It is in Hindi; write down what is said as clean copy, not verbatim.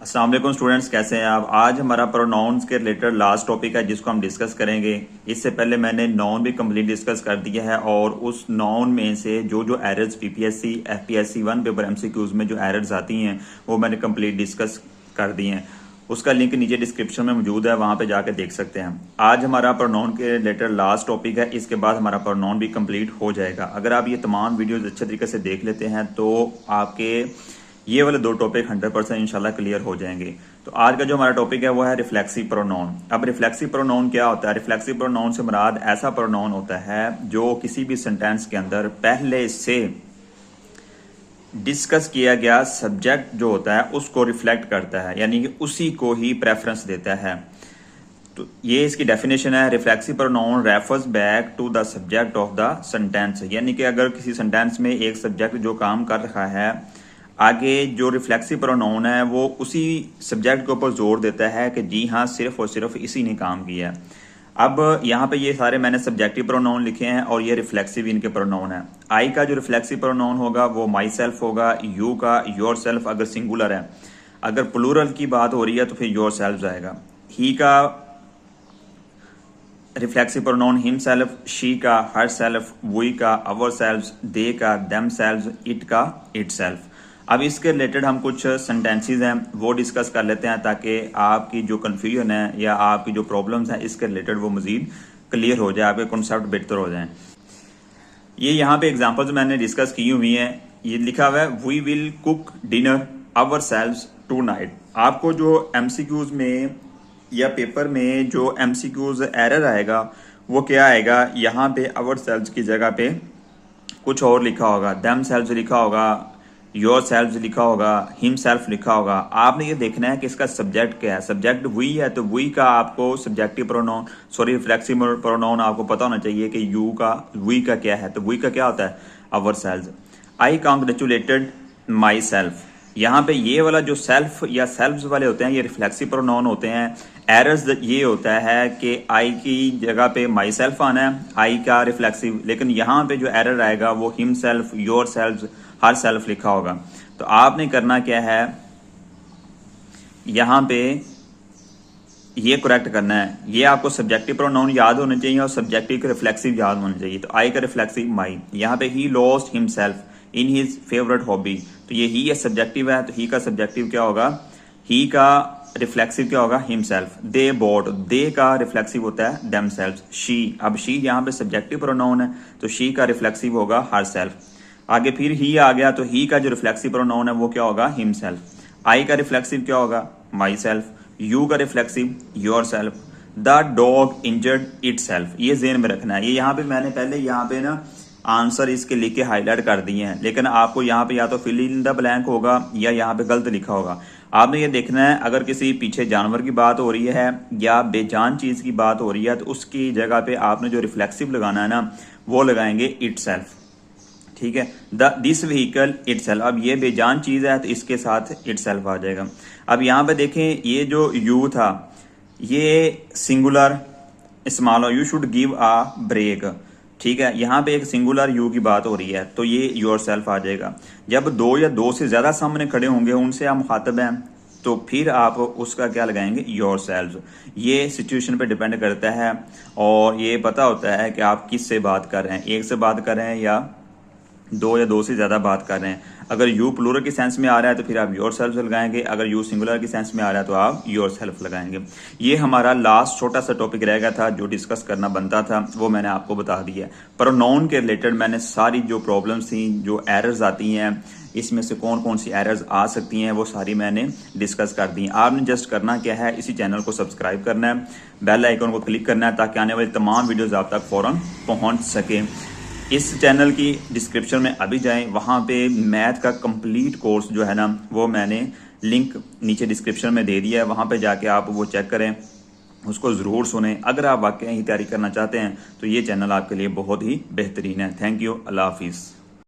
अस्सलाम वालेकुम स्टूडेंट्स, कैसे हैं आप। आज हमारा प्रोनाउंस के रिलेटेड लास्ट टॉपिक है जिसको हम डिस्कस करेंगे। इससे पहले मैंने नाउन भी कंप्लीट डिस्कस कर दिया है और उस नाउन में से जो जो errors PPSC FPSC 1 paper MCQs में जो एरर्स आती हैं वो मैंने कंप्लीट डिस्कस कर दी हैं। उसका लिंक नीचे डिस्क्रिप्शन में मौजूद है, वहां पे जाके देख सकते हैं। आज हमारा प्रोनाउन के रिलेटेड लास्ट टॉपिक है, इसके बाद हमारा प्रोनाउन भी कंप्लीट हो जाएगा। अगर आप ये तमाम वीडियोस अच्छे तरीके से देख लेते हैं तो आपके ये वाले दो टॉपिक 100% इंशाल्लाह क्लियर हो जाएंगे। तो आज का जो हमारा टॉपिक है वो है रिफ्लेक्सिव प्रोनाउन। अब रिफ्लेक्सिव प्रोनाउन क्या होता है? रिफ्लेक्सिव प्रोनाउन से मुराद ऐसा प्रोनाउन होता है जो किसी भी सेंटेंस के अंदर पहले से डिस्कस किया गया सब्जेक्ट जो होता है उसको रिफ्लेक्ट करता है, यानी कि उसी को ही प्रेफरेंस देता है। तो ये इसकी डेफिनेशन है। Reflexive pronoun refers back to the subject of the sentence, यानी कि अगर किसी सेंटेंस में एक सब्जेक्ट जो काम कर रहा है, आगे जो रिफ्लेक्सिव प्रोनाउन है वो उसी सब्जेक्ट के ऊपर जोर देता है कि जी हाँ, सिर्फ और सिर्फ इसी ने काम किया है। अब यहाँ पे ये सारे मैंने सब्जेक्टिव प्रोनाउन लिखे हैं और ये रिफ्लेक्सिव इनके प्रोनाउन है। आई का जो रिफ्लेक्सिव प्रोनाउन होगा वो माई सेल्फ होगा, यू का योर सेल्फ अगर सिंगुलर है, अगर प्लूरल की बात हो रही है तो फिर योर सेल्फ आएगा। ही का reflexive pronoun him self, she का हर सेल्फ, वी का अवर सेल्फ, दे का देम सेल्फ, इट का इट सेल्फ। अब इसके रिलेटेड हम कुछ सेंटेंसेस हैं वो डिस्कस कर लेते हैं ताकि आपकी जो कंफ्यूजन है या आपकी जो प्रॉब्लम्स हैं इसके रिलेटेड वो मजीद क्लियर हो जाए, आपके कॉन्सेप्ट बेहतर हो जाए। ये यहाँ पे एग्जांपल्स मैंने डिस्कस की हुई हैं। ये लिखा हुआ है we will cook dinner ourselves tonight. आपको जो एमसीक्यूज में या पेपर में जो एमसीक्यूज एरर आएगा वो क्या आएगा, यहाँ पे आवर सेल्व्स की जगह पे कुछ और लिखा होगा, देम सेल्व्स लिखा होगा, योर सेल्फ लिखा होगा, हिम सेल्फ लिखा होगा। आपने ये देखना है कि इसका सब्जेक्ट क्या है। सब्जेक्ट वी है तो वी का आपको सब्जेक्टिव प्रोनाउन रिफ्लेक्सिव प्रोनाउन आपको पता होना चाहिए कि यू का वी का क्या है। तो वी का क्या होता है? Our self. I congratulated my self. यहाँ पे ये वाला जो सेल्फ या सेल्फ्स वाले होते हैं ये रिफ्लेक्सिव प्रोनाउन होते हैं। एरर्स ये होता है कि आई की जगह पे माई सेल्फ आना है, आई का रिफ्लेक्सिव, लेकिन यहाँ पे जो एरर आएगा वो him self, your self, her self लिखा होगा। तो आपने करना क्या है, यहाँ पे ये करेक्ट करना है। ये आपको सब्जेक्टिव प्रोनाउन याद होने चाहिए और सब्जेक्टिव का रिफ्लेक्सिव याद होना चाहिए। तो आई का रिफ्लेक्सिव माई, यहाँ पे he lost himself in his favourite hobby, तो ये ही सब्जेक्टिव है तो ही का सब्जेक्टिव क्या होगा, ही का रिफ्लेक्सिव क्या होगा, हिमसेल्फ। दे बोट, दे का रिफ्लेक्सिव होता है देम सेल्फ। शी, अब शी यहाँ पे सब्जेक्टिव प्रोनाउन है तो शी का रिफ्लेक्सिव होगा हर सेल्फ। आगे फिर ही आ गया तो ही का जो रिफ्लेक्सिव प्रोनाउन है वो क्या होगा, हिमसेल्फ। आई का रिफ्लेक्सिव क्या होगा, माई सेल्फ। यू का reflexive your self. The dog injured it self, ये ज़हन में रखना है। ये यहाँ पे मैंने पहले यहाँ पे ना आंसर इसके लिख के हाईलाइट कर दिए हैं, लेकिन आपको यहाँ पे या तो फिल इन द ब्लैंक होगा या यहाँ पे गलत लिखा होगा। आपने ये देखना है अगर किसी पीछे जानवर की बात हो रही है या बेजान चीज की बात हो रही है तो उसकी जगह पे आपने जो रिफ्लेक्सिव लगाना है ना वो लगाएंगे इट सेल्फ, ठीक है। दिस व्हीकल इट सेल्फ, अब ये बेजान चीज है तो इसके साथ इट सेल्फ आ जाएगा। अब यहाँ पे देखें ये जो यू था ये सिंगुलर इस्तेमाल हो, you should give a break, ठीक है। यहाँ पे एक सिंगुलर यू की बात हो रही है तो ये योर सेल्फ आ जाएगा। जब दो या दो से ज्यादा सामने खड़े होंगे उनसे आप मुखातब हैं तो फिर आप उसका क्या लगाएंगे, योर सेल्फ। ये सिचुएशन पे डिपेंड करता है और ये पता होता है कि आप किस से बात कर रहे हैं, एक से बात कर रहे हैं या दो से ज्यादा बात कर रहे हैं। अगर यू प्लूरल की सेंस में आ रहा है तो फिर आप योर सेल्फ लगाएंगे, अगर यू सिंगुलर की सेंस में आ रहा है तो आप योर सेल्फ लगाएंगे। ये हमारा लास्ट छोटा सा टॉपिक रह गया था जो डिस्कस करना बनता था, वो मैंने आपको बता दिया। प्रोनाउन के रिलेटेड मैंने सारी जो प्रॉब्लम्स थी, जो एरर्स आती हैं, इसमें से कौन कौन सी एरर्स आ सकती हैं वो सारी मैंने डिस्कस कर दी। आपने जस्ट करना क्या है, इसी चैनल को सब्सक्राइब करना है, बेल आइकन को क्लिक करना है ताकि आने वाली तमाम वीडियोज आप तक फौरन पहुंच सके। इस चैनल की डिस्क्रिप्शन में अभी जाएं, वहां पे मैथ का कंप्लीट कोर्स जो है ना वो मैंने लिंक नीचे डिस्क्रिप्शन में दे दिया है, वहां पे जाके आप वो चेक करें, उसको ज़रूर सुनें। अगर आप वाकई ही तैयारी करना चाहते हैं तो ये चैनल आपके लिए बहुत ही बेहतरीन है। थैंक यू, अल्लाह हाफिज़।